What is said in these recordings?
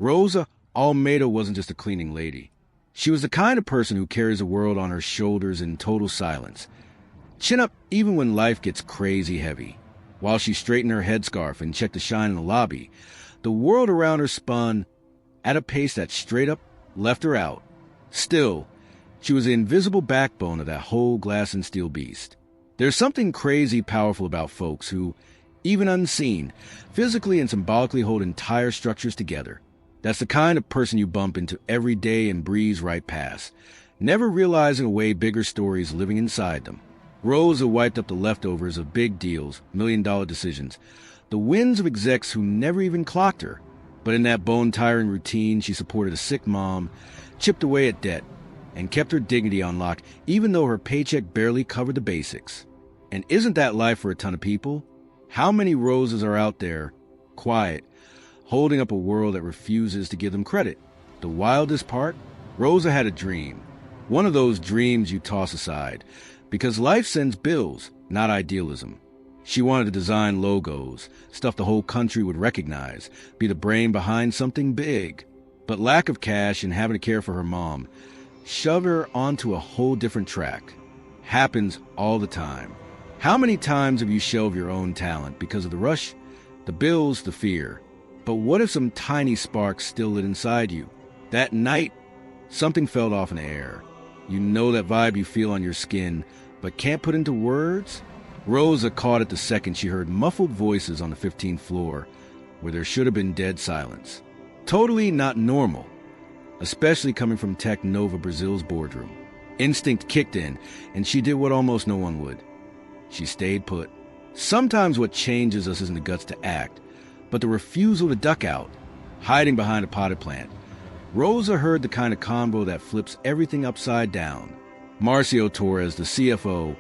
Rosa Almeida wasn't just a cleaning lady. She was the kind of person who carries the world on her shoulders in total silence. Chin up even when life gets crazy heavy. While she straightened her headscarf and checked the shine in the lobby, the world around her spun at a pace that straight up left her out. Still, she was the invisible backbone of that whole glass and steel beast. There's something crazy powerful about folks who, even unseen, physically and symbolically hold entire structures together. That's the kind of person you bump into every day and breeze right past, never realizing a way bigger stories living inside them. Rosa wiped up the leftovers of big deals, million-dollar decisions, the wins of execs who never even clocked her. But in that bone-tiring routine, she supported a sick mom, chipped away at debt, and kept her dignity on lock even though her paycheck barely covered the basics. And isn't that life for a ton of people? How many Rosas are out there, quiet, holding up a world that refuses to give them credit? The wildest part? Rosa had a dream. One of those dreams you toss aside, because life sends bills, not idealism. She wanted to design logos, stuff the whole country would recognize, be the brain behind something big. But lack of cash and having to care for her mom shoved her onto a whole different track. Happens all the time. How many times have you shelved your own talent because of the rush, the bills, the fear? But what if some tiny spark still lit inside you? That night, something felt off in the air. You know that vibe you feel on your skin, but can't put into words? Rosa caught it the second she heard muffled voices on the 15th floor, where there should have been dead silence. Totally not normal, especially coming from Tech Nova Brazil's boardroom. Instinct kicked in, and she did what almost no one would. She stayed put. Sometimes what changes us isn't the guts to act, but the refusal to duck out, hiding behind a potted plant. Rosa heard the kind of combo that flips everything upside down. Marcio Torres, the CFO,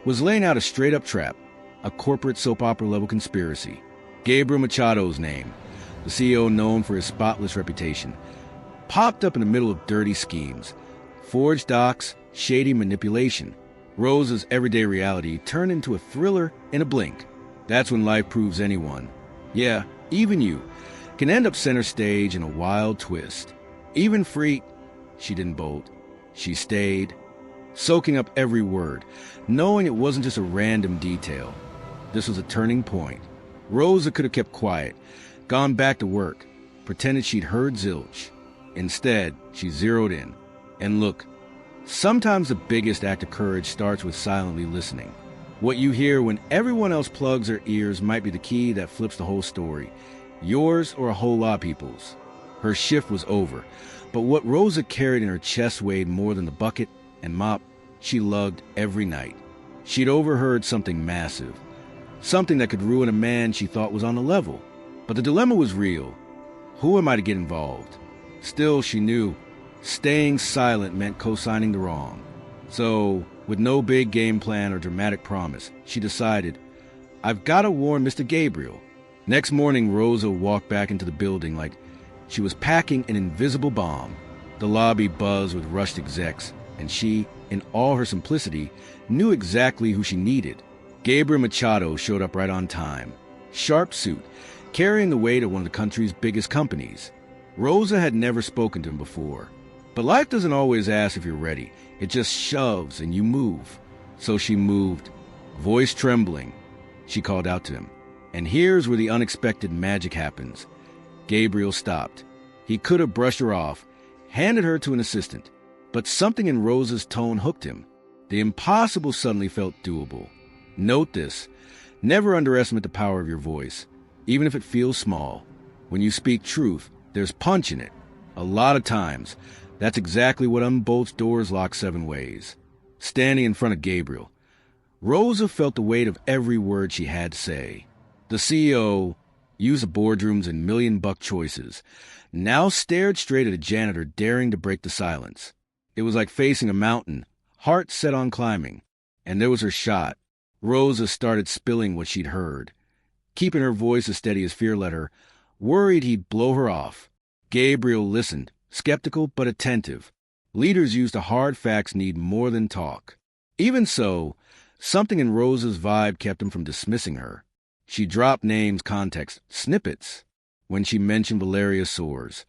was laying out a straight-up trap, a corporate soap opera-level conspiracy. Gabriel Machado's name, the CEO known for his spotless reputation, popped up in the middle of dirty schemes, forged docs, shady manipulation. Rosa's everyday reality turned into a thriller in a blink. That's when life proves anyone, yeah, even you, can end up center stage in a wild twist. Even free, she didn't bolt. She stayed, soaking up every word, knowing it wasn't just a random detail. This was a turning point. Rosa could have kept quiet, gone back to work, pretended she'd heard zilch. Instead, she zeroed in. And look, sometimes the biggest act of courage starts with silently listening. What you hear when everyone else plugs their ears might be the key that flips the whole story, yours or a whole lot of people's. Her shift was over, but what Rosa carried in her chest weighed more than the bucket and mop she lugged every night. She'd overheard something massive, something that could ruin a man she thought was on the level. But the dilemma was real. Who am I to get involved? Still, she knew staying silent meant co-signing the wrong. So, with no big game plan or dramatic promise, she decided, I've got to warn Mr. Gabriel. Next morning, Rosa walked back into the building like she was packing an invisible bomb. The lobby buzzed with rushed execs, and she, in all her simplicity, knew exactly who she needed. Gabriel Machado showed up right on time. Sharp suit, carrying the weight of one of the country's biggest companies. Rosa had never spoken to him before. But life doesn't always ask if you're ready. It just shoves and you move. So she moved, voice trembling. She called out to him. And here's where the unexpected magic happens. Gabriel stopped. He could have brushed her off, handed her to an assistant. But something in Rosa's tone hooked him. The impossible suddenly felt doable. Note this. Never underestimate the power of your voice, even if it feels small. When you speak truth, there's punch in it. A lot of times, that's exactly what unbolts doors locked 7 ways. Standing in front of Gabriel, Rosa felt the weight of every word she had to say. The CEO, used to boardrooms and million-buck choices, now stared straight at a janitor daring to break the silence. It was like facing a mountain, heart set on climbing. And there was her shot. Rosa started spilling what she'd heard, keeping her voice as steady as fear let her, worried he'd blow her off. Gabriel listened, skeptical but attentive. Leaders used to hard facts need more than talk. Even so, something in Rosa's vibe kept him from dismissing her. She dropped names, context, snippets. When she mentioned Valeria Soares,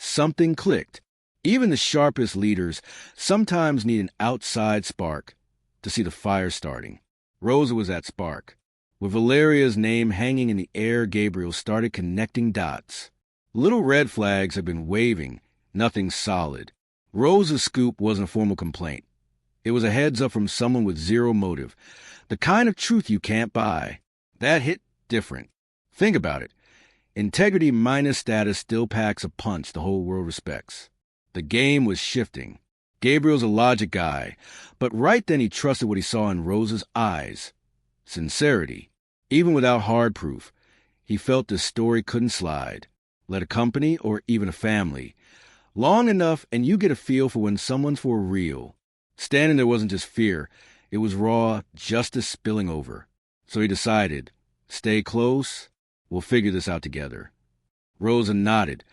Something clicked. Even the sharpest leaders sometimes need an outside spark to see the fire starting. Rosa was that spark. With Valeria's name hanging in the air, Gabriel started connecting dots. Little red flags had been waving, nothing solid. Rosa's scoop wasn't a formal complaint. It was a heads up from someone with zero motive. The kind of truth you can't buy. That hit different. Think about it. Integrity minus status still packs a punch the whole world respects. The game was shifting. Gabriel's a logic guy, but right then he trusted what he saw in Rosa's eyes. Sincerity. Even without hard proof, he felt this story couldn't slide. Let a company or even a family. Long enough and you get a feel for when someone's for real. Standing there wasn't just fear. It was raw justice spilling over. So he decided, stay close, we'll figure this out together. Rosa nodded,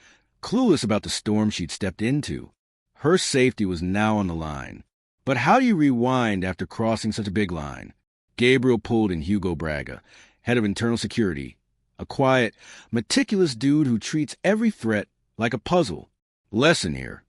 clueless about the storm she'd stepped into. Her safety was now on the line. But how do you rewind after crossing such a big line? Gabriel pulled in Hugo Braga, head of internal security, a quiet, meticulous dude who treats every threat like a puzzle. Lesson here.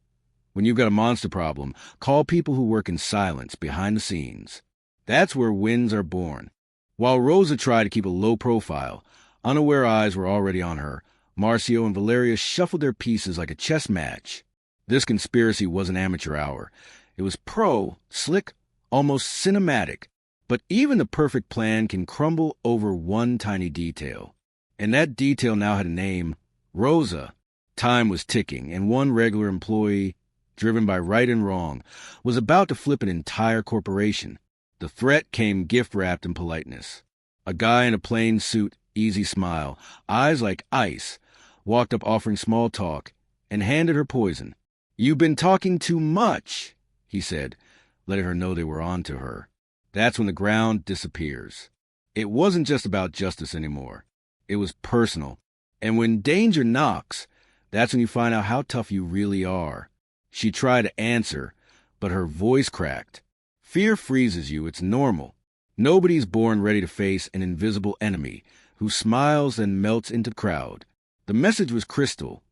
When you've got a monster problem, call people who work in silence behind the scenes. That's where wins are born. While Rosa tried to keep a low profile, unaware eyes were already on her. Marcio and Valeria shuffled their pieces like a chess match. This conspiracy wasn't amateur hour. It was pro, slick, almost cinematic. But even the perfect plan can crumble over one tiny detail. And that detail now had a name, Rosa. Time was ticking, and one regular employee, driven by right and wrong, was about to flip an entire corporation. The threat came gift-wrapped in politeness. A guy in a plain suit, easy smile, eyes like ice, walked up offering small talk, and handed her poison. "You've been talking too much," he said, letting her know they were on to her. That's when the ground disappears. It wasn't just about justice anymore. It was personal. And when danger knocks, that's when you find out how tough you really are. She tried to answer, but her voice cracked. Fear freezes you. It's normal. Nobody's born ready to face an invisible enemy who smiles and melts into the crowd. The message was crystal.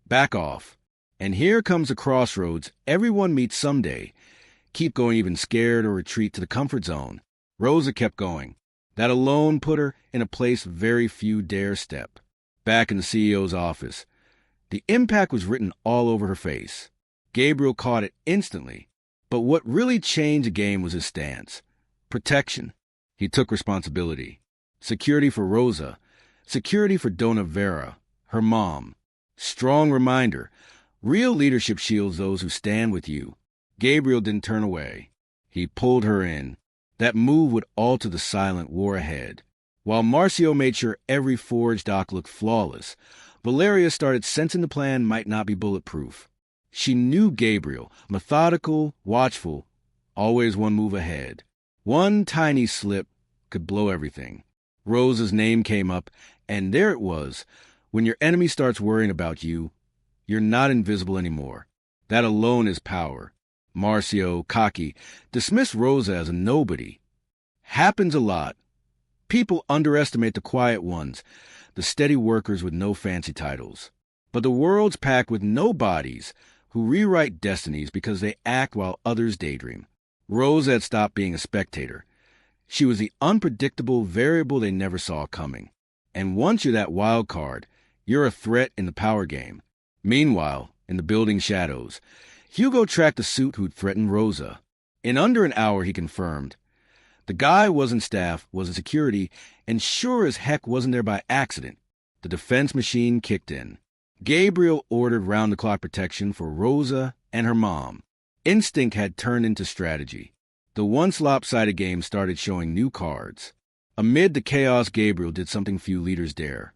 Back off. And here comes the crossroads everyone meets someday. Keep going even scared or retreat to the comfort zone. Rosa kept going. That alone put her in a place very few dare step. Back in the CEO's office. The impact was written all over her face. Gabriel caught it instantly. But what really changed the game was his stance. Protection. He took responsibility. Security for Rosa. Security for Dona Vera, her mom. Strong reminder. Real leadership shields those who stand with you. Gabriel didn't turn away. He pulled her in. That move would alter the silent war ahead. While Marcio made sure every forge dock looked flawless, Valeria started sensing the plan might not be bulletproof. She knew Gabriel, methodical, watchful, always one move ahead. One tiny slip could blow everything. Rosa's name came up, and there it was. When your enemy starts worrying about you, you're not invisible anymore. That alone is power. Marcio, cocky, dismissed Rosa as a nobody. Happens a lot. People underestimate the quiet ones, the steady workers with no fancy titles. But the world's packed with nobodies who rewrite destinies because they act while others daydream. Rosa had stopped being a spectator. She was the unpredictable variable they never saw coming. And once you're that wild card, you're a threat in the power game. Meanwhile, in the building shadows, Hugo tracked the suit who'd threatened Rosa. In under an hour, he confirmed. The guy wasn't staff, wasn't security, and sure as heck wasn't there by accident. The defense machine kicked in. Gabriel ordered round-the-clock protection for Rosa and her mom. Instinct had turned into strategy. The once lopsided game started showing new cards. Amid the chaos, Gabriel did something few leaders dare.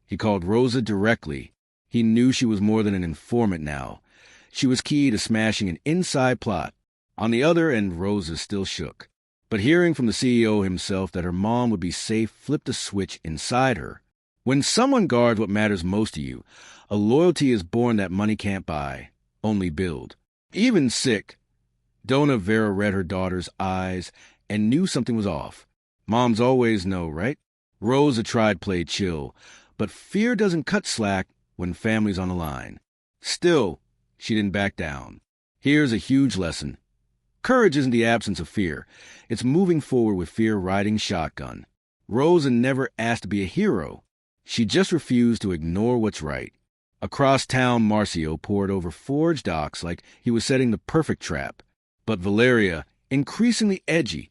He called Rosa directly. He knew she was more than an informant now. She was key to smashing an inside plot. On the other end, Rosa still shook. But hearing from the CEO himself that her mom would be safe flipped a switch inside her. When someone guards what matters most to you, a loyalty is born that money can't buy, only build. Even sick, Dona Vera read her daughter's eyes and knew something was off. Moms always know, right? Rosa tried play chill, but fear doesn't cut slack when family's on the line. Still, she didn't back down. Here's a huge lesson. Courage isn't the absence of fear. It's moving forward with fear riding shotgun. Rosa never asked to be a hero. She just refused to ignore what's right. Across town, Marcio pored over Forge docks like he was setting the perfect trap. But Valeria, increasingly edgy,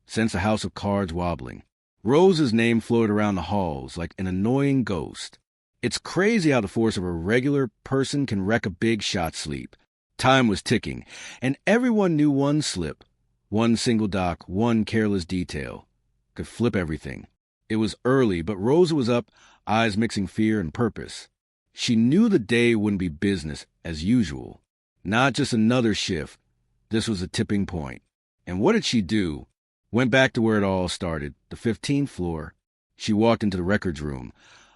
sensed a house of cards wobbling. Rosa's name floated around the halls like an annoying ghost. It's crazy how the force of a regular person can wreck a big shot sleep. Time was ticking, and everyone knew one slip, one single dock, one careless detail could flip everything. It was early, but Rosa was up, eyes mixing fear and purpose. She knew the day wouldn't be business as usual. Not just another shift. This was a tipping point. And what did she do? Went back to where it all started, the 15th floor. She walked into the records room,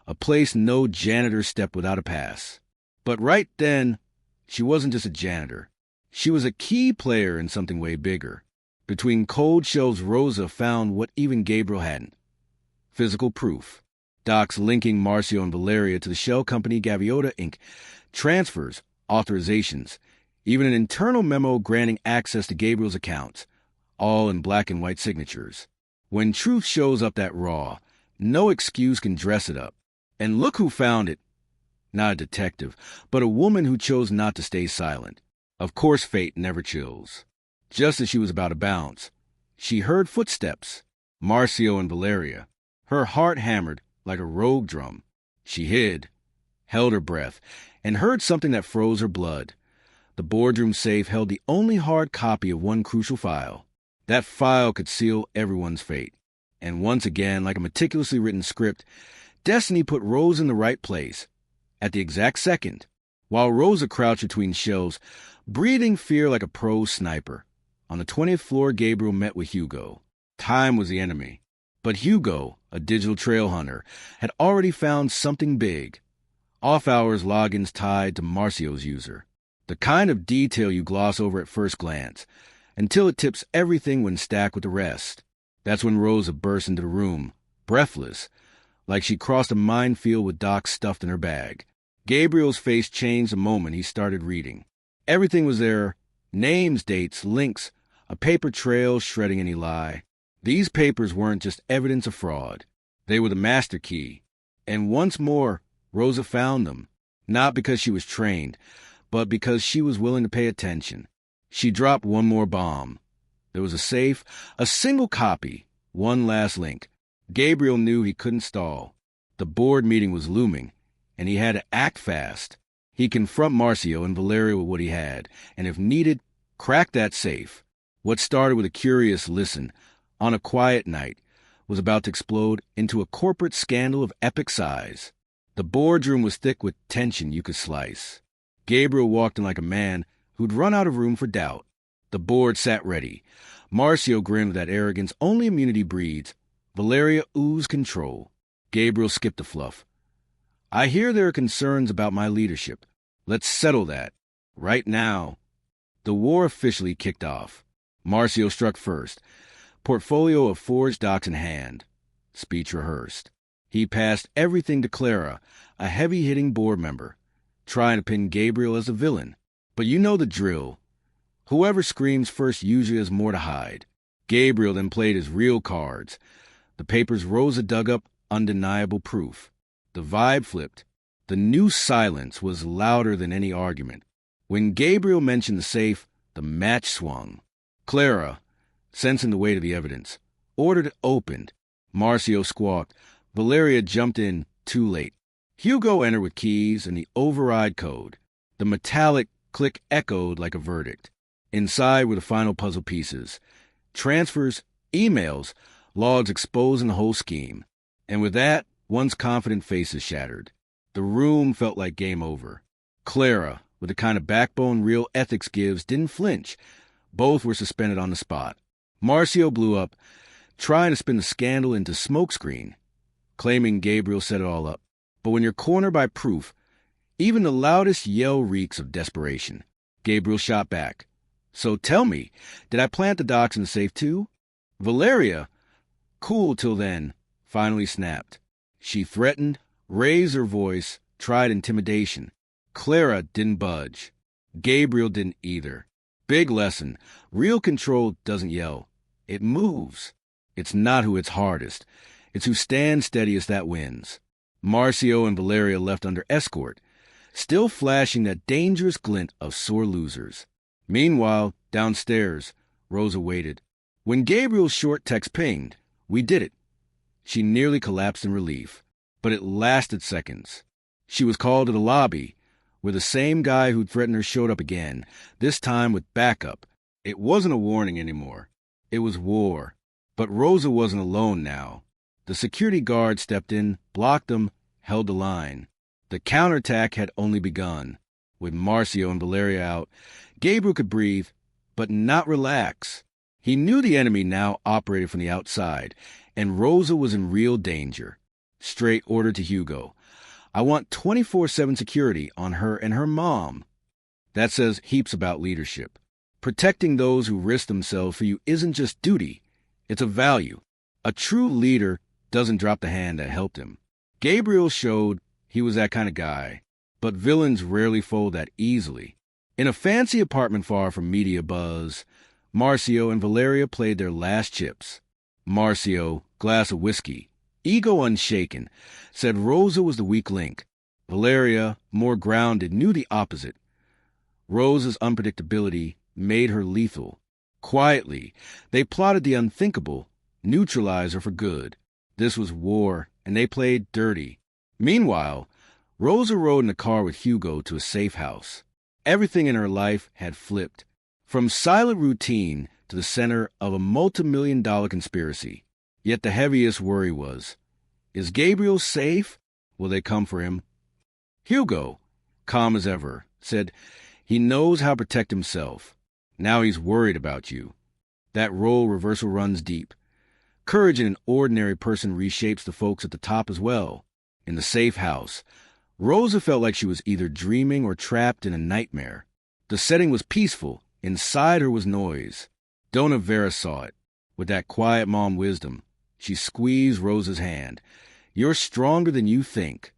a place no janitor stepped without a pass. But right then, she wasn't just a janitor. She was a key player in something way bigger. Between cold shelves, Rosa found what even Gabriel hadn't. Physical proof. Docs linking Marcio and Valeria to the shell company Gaviota Inc., transfers, authorizations, even an internal memo granting access to Gabriel's accounts, all in black and white signatures. When truth shows up that raw, no excuse can dress it up. And look who found it. Not a detective, but a woman who chose not to stay silent. Of course fate never chills. Just as she was about to bounce, she heard footsteps. Marcio and Valeria. Her heart hammered like a rogue drum. She hid, held her breath, and heard something that froze her blood. The boardroom safe held the only hard copy of one crucial file. That file could seal everyone's fate. And once again, like a meticulously written script, destiny put Rose in the right place, at the exact second, while Rosa crouched between shelves, breathing fear like a pro sniper. On the 20th floor, Gabriel met with Hugo. Time was the enemy. But Hugo, a digital trail hunter, had already found something big. Off-hours logins tied to Marcio's user. The kind of detail you gloss over at first glance, until it tips everything when stacked with the rest. That's when Rosa burst into the room, breathless, like she crossed a minefield with docs stuffed in her bag. Gabriel's face changed the moment he started reading. Everything was there, names, dates, links, a paper trail shredding any lie. These papers weren't just evidence of fraud. They were the master key. And once more, Rosa found them, not because she was trained, but because she was willing to pay attention. She dropped one more bomb. There was a safe, a single copy, one last link. Gabriel knew he couldn't stall. The board meeting was looming, and he had to act fast. He'd confront Marcio and Valeria with what he had, and if needed, crack that safe. What started with a curious listen on a quiet night was about to explode into a corporate scandal of epic size. The boardroom was thick with tension you could slice. Gabriel walked in like a man who'd run out of room for doubt. The board sat ready. Marcio grinned with that arrogance only immunity breeds. Valeria oozed control. Gabriel skipped the fluff. I hear there are concerns about my leadership. Let's settle that. Right now. The war officially kicked off. Marcio struck first. Portfolio of forged docs in hand. Speech rehearsed. He passed everything to Clara, a heavy-hitting board member, trying to pin Gabriel as a villain. But you know the drill. Whoever screams first usually has more to hide. Gabriel then played his real cards. The papers Rosa dug up, undeniable proof. The vibe flipped. The new silence was louder than any argument. When Gabriel mentioned the safe, the match swung. Clara, sensing the weight of the evidence, ordered it opened. Marcio squawked. Valeria jumped in too late. Hugo entered with keys and the override code. The metallic click echoed like a verdict. Inside were the final puzzle pieces. Transfers, emails, logs exposing the whole scheme. And with that, one's confident faces shattered. The room felt like game over. Clara, with the kind of backbone real ethics gives, didn't flinch. Both were suspended on the spot. Marcio blew up, trying to spin the scandal into smokescreen, claiming Gabriel set it all up. But when you're cornered by proof, even the loudest yell reeks of desperation. Gabriel shot back. So tell me, did I plant the docs in the safe too? Valeria, cool till then, finally snapped. She threatened, raised her voice, tried intimidation. Clara didn't budge. Gabriel didn't either. Big lesson. Real control doesn't yell. It moves. It's not who hits hardest. It's who stands steadiest that wins. Marcio and Valeria left under escort, still flashing that dangerous glint of sore losers. Meanwhile, downstairs, Rosa waited. When Gabriel's short text pinged, "We did it." She nearly collapsed in relief, but it lasted seconds. She was called to the lobby, where the same guy who'd threatened her showed up again, this time with backup. It wasn't a warning anymore. It was war. But Rosa wasn't alone now. The security guard stepped in, blocked them, held the line. The counterattack had only begun. With Marcio and Valeria out, Gabriel could breathe, but not relax. He knew the enemy now operated from the outside, and Rosa was in real danger. Straight order to Hugo. "I want 24/7 security on her and her mom." That says heaps about leadership. Protecting those who risk themselves for you isn't just duty. It's a value. A true leader doesn't drop the hand that helped him. Gabriel showed he was that kind of guy, but villains rarely fold that easily. In a fancy apartment far from media buzz, Marcio and Valeria played their last chips. Marcio, glass of whiskey, ego unshaken, said Rosa was the weak link. Valeria, more grounded, knew the opposite. Rosa's unpredictability made her lethal. Quietly, they plotted the unthinkable, neutralize her for good. This was war, and they played dirty. Meanwhile, Rosa rode in a car with Hugo to a safe house. Everything in her life had flipped, from silent routine to the center of a multi-million-dollar conspiracy. Yet the heaviest worry was, is Gabriel safe? Will they come for him? Hugo, calm as ever, said he knows how to protect himself. Now he's worried about you. That role reversal runs deep. Courage in an ordinary person reshapes the folks at the top as well. In the safe house, Rosa felt like she was either dreaming or trapped in a nightmare. The setting was peaceful. Inside her was noise. Dona Vera saw it. With that quiet mom wisdom, she squeezed Rosa's hand. "You're stronger than you think."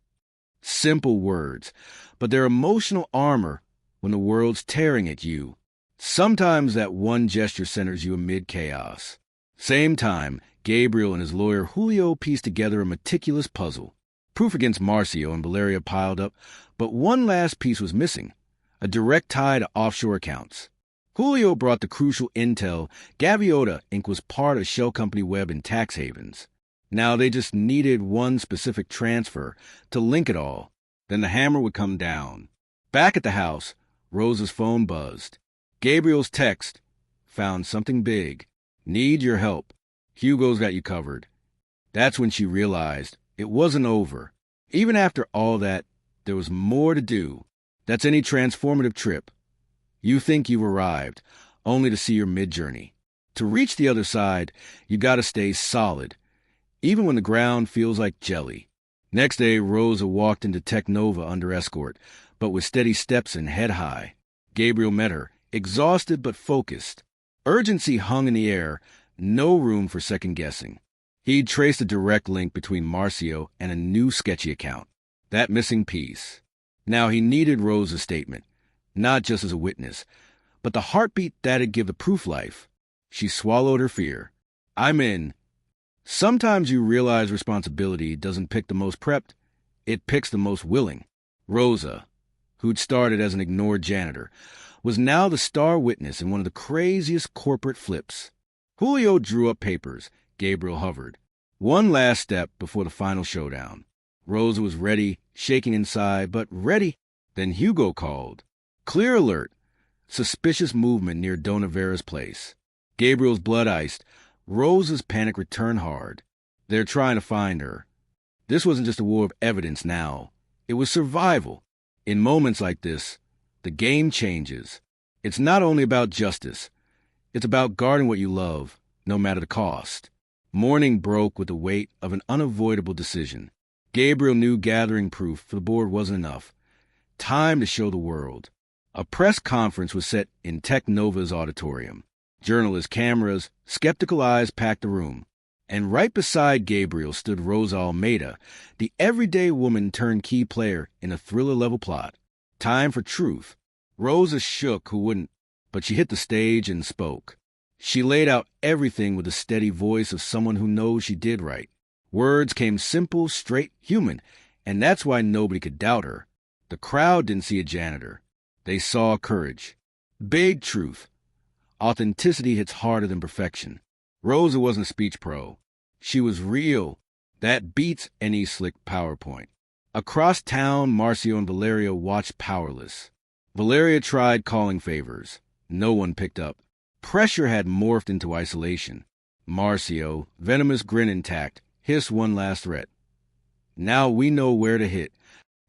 Simple words, but they're emotional armor when the world's tearing at you. Sometimes that one gesture centers you amid chaos. Same time, Gabriel and his lawyer Julio pieced together a meticulous puzzle. Proof against Marcio and Valeria piled up, but one last piece was missing, a direct tie to offshore accounts. Julio brought the crucial intel. Gaviota Inc. was part of shell company web in tax havens. Now they just needed one specific transfer to link it all. Then the hammer would come down. Back at the house, Rosa's phone buzzed. Gabriel's text, "Found something big. Need your help. Hugo's got you covered." That's when she realized it wasn't over. Even after all that, there was more to do. That's any transformative trip. You think you've arrived, only to see your mid-journey. To reach the other side, you gotta stay solid, even when the ground feels like jelly. Next day, Rosa walked into Tech Nova under escort, but with steady steps and head high. Gabriel met her, exhausted but focused. Urgency hung in the air, no room for second-guessing. He'd traced a direct link between Marcio and a new sketchy account, that missing piece. Now he needed Rosa's statement, not just as a witness, but the heartbeat that'd give the proof life. She swallowed her fear. "I'm in." Sometimes you realize responsibility doesn't pick the most prepped, it picks the most willing. Rosa, who'd started as an ignored janitor, was now the star witness in one of the craziest corporate flips. Julio drew up papers. Gabriel hovered. One last step before the final showdown. Rosa was ready, shaking inside, but ready. Then Hugo called. "Clear alert. Suspicious movement near Dona Vera's place." Gabriel's blood iced. Rosa's panic returned hard. They're trying to find her. This wasn't just a war of evidence now. It was survival. In moments like this, the game changes. It's not only about justice. It's about guarding what you love, no matter the cost. Morning broke with the weight of an unavoidable decision. Gabriel knew gathering proof for the board wasn't enough. Time to show the world. A press conference was set in Tech Nova's auditorium. Journalists, cameras, skeptical eyes packed the room. And right beside Gabriel stood Rosa Almeida, the everyday woman turned key player in a thriller-level plot. Time for truth. Rosa shook who wouldn't, but she hit the stage and spoke. She laid out everything with the steady voice of someone who knows she did right. Words came simple, straight, human, and that's why nobody could doubt her. The crowd didn't see a janitor. They saw courage. Big truth. Authenticity hits harder than perfection. Rosa wasn't a speech pro. She was real. That beats any slick PowerPoint. Across town, Marcio and Valeria watched powerless. Valeria tried calling favors. No one picked up. Pressure had morphed into isolation. Marcio, venomous grin intact, hissed one last threat. Now we know where to hit.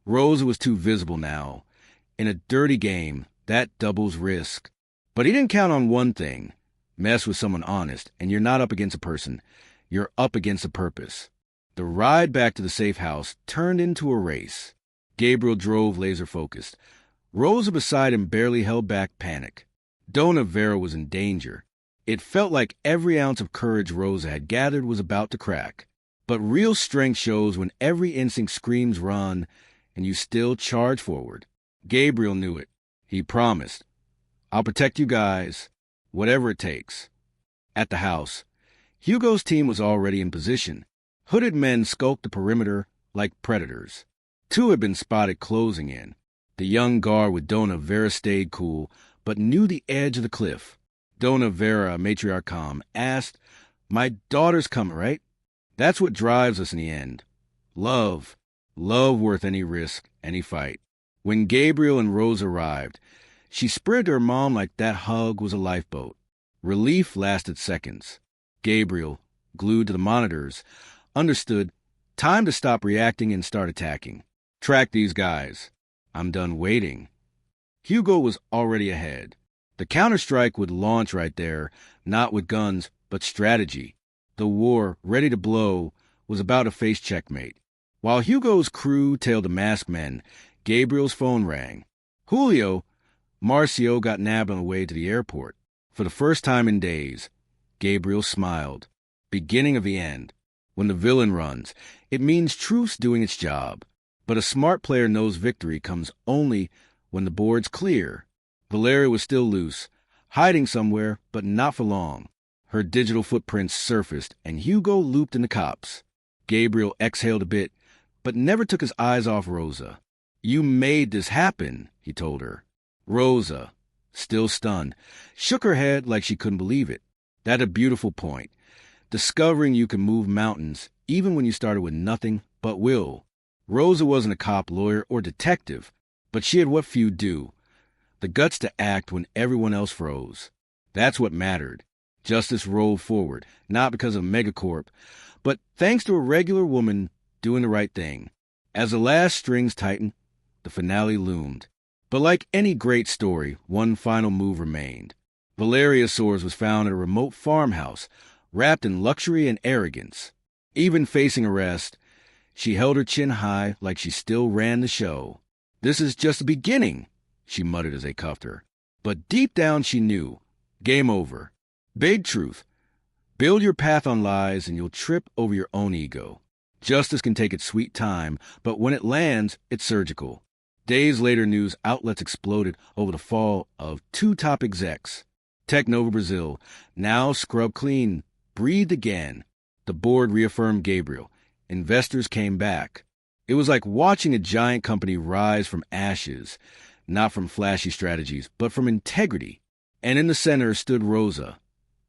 Rosa was too visible now. In a dirty game, that doubles risk. But he didn't count on one thing. Mess with someone honest, and you're not up against a person. You're up against a purpose. The ride back to the safe house turned into a race. Gabriel drove laser-focused. Rosa beside him barely held back panic. Dona Vera was in danger. It felt like every ounce of courage Rosa had gathered was about to crack. But real strength shows when every instinct screams run, and you still charge forward. Gabriel knew it. He promised, "I'll protect you guys, whatever it takes." At the house, Hugo's team was already in position. Hooded men skulked the perimeter like predators. Two had been spotted closing in. The young guard with Dona Vera stayed cool, but knew the edge of the cliff. Dona Vera, matriarch calm, asked, "My daughter's coming, right? That's what drives us in the end. Love. Love worth any risk, any fight." When Gabriel and Rose arrived, she spread to her mom like that hug was a lifeboat. Relief lasted seconds. Gabriel, glued to the monitors, understood time to stop reacting and start attacking. Track these guys. I'm done waiting. Hugo was already ahead. The counterstrike would launch right there, not with guns, but strategy. The war, ready to blow, was about to face checkmate. While Hugo's crew tailed the masked men, Gabriel's phone rang. Julio, Marcio got nabbed on the way to the airport. For the first time in days, Gabriel smiled. Beginning of the end. When the villain runs, it means truth's doing its job. But a smart player knows victory comes only when the board's clear. Valeria was still loose, hiding somewhere, but not for long. Her digital footprints surfaced, and Hugo looped in the cops. Gabriel exhaled a bit, but never took his eyes off Rosa. "You made this happen," he told her. Rosa, still stunned, shook her head like she couldn't believe it. That a beautiful point. Discovering you can move mountains, even when you started with nothing but will. Rosa wasn't a cop, lawyer, or detective, but she had what few do. The guts to act when everyone else froze. That's what mattered. Justice rolled forward, not because of Megacorp, but thanks to a regular woman doing the right thing. As the last strings tightened, the finale loomed. But like any great story, one final move remained. Valeria Soares was found at a remote farmhouse, wrapped in luxury and arrogance. Even facing arrest, she held her chin high like she still ran the show. "This is just the beginning," she muttered as they cuffed her. But deep down she knew. Game over. Big truth. Build your path on lies and you'll trip over your own ego. Justice can take its sweet time, but when it lands, it's surgical. Days later, news outlets exploded over the fall of two top execs. Technova Brazil, now scrubbed clean, breathed again. The board reaffirmed Gabriel. Investors came back. It was like watching a giant company rise from ashes, not from flashy strategies, but from integrity. And in the center stood Rosa,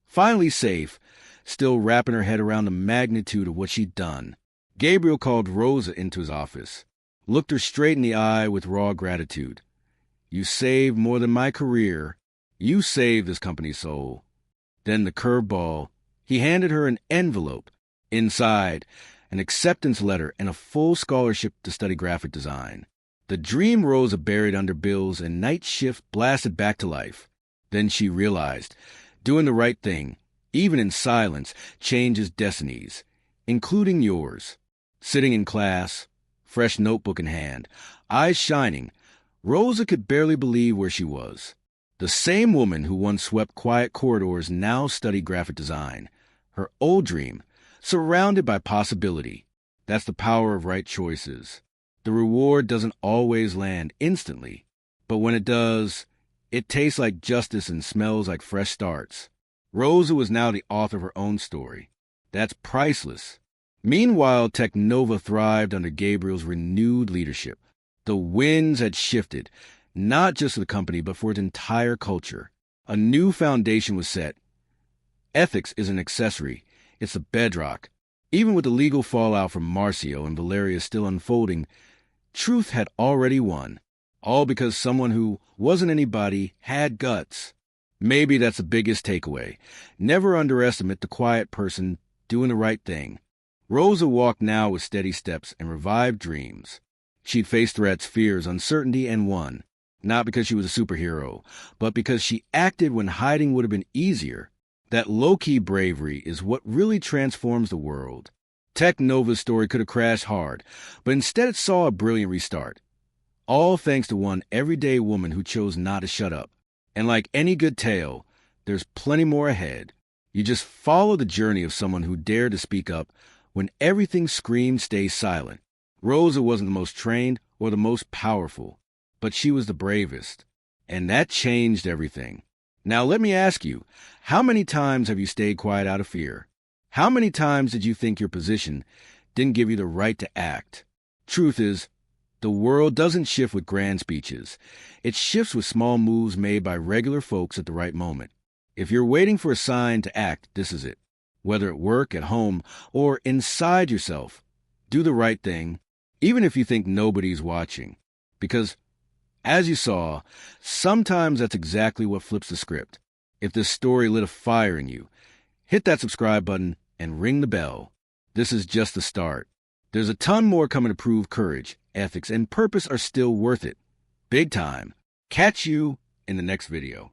finally safe, still wrapping her head around the magnitude of what she'd done. Gabriel called Rosa into his office, looked her straight in the eye with raw gratitude. "You saved more than my career. You saved this company's soul." Then the curveball. He handed her an envelope. Inside, an acceptance letter and a full scholarship to study graphic design. The dream Rosa buried under bills and night shift blasted back to life. Then she realized, doing the right thing, even in silence, changes destinies, including yours. Sitting in class, fresh notebook in hand, eyes shining, Rosa could barely believe where she was. The same woman who once swept quiet corridors now studied graphic design. Her old dream, surrounded by possibility. That's the power of right choices. The reward doesn't always land instantly. But when it does, it tastes like justice and smells like fresh starts. Rosa was now the author of her own story. That's priceless. Meanwhile, Technova thrived under Gabriel's renewed leadership. The winds had shifted, not just for the company, but for its entire culture. A new foundation was set. Ethics is an accessory. It's the bedrock. Even with the legal fallout from Marcio and Valeria still unfolding, truth had already won. All because someone who wasn't anybody had guts. Maybe that's the biggest takeaway. Never underestimate the quiet person doing the right thing. Rosa walked now with steady steps and revived dreams. She'd faced threats, fears, uncertainty, and won. Not because she was a superhero, but because she acted when hiding would have been easier. That low-key bravery is what really transforms the world. Technova's story could have crashed hard, but instead it saw a brilliant restart. All thanks to one everyday woman who chose not to shut up. And like any good tale, there's plenty more ahead. You just follow the journey of someone who dared to speak up when everything screamed stay silent. Rosa wasn't the most trained or the most powerful, but she was the bravest. And that changed everything. Now let me ask you, how many times have you stayed quiet out of fear? How many times did you think your position didn't give you the right to act? Truth is, the world doesn't shift with grand speeches. It shifts with small moves made by regular folks at the right moment. If you're waiting for a sign to act, this is it. Whether at work, at home, or inside yourself, do the right thing, even if you think nobody's watching. Because, as you saw, sometimes that's exactly what flips the script. If this story lit a fire in you, hit that subscribe button and ring the bell. This is just the start. There's a ton more coming to prove courage, ethics, and purpose are still worth it. Big time. Catch you in the next video.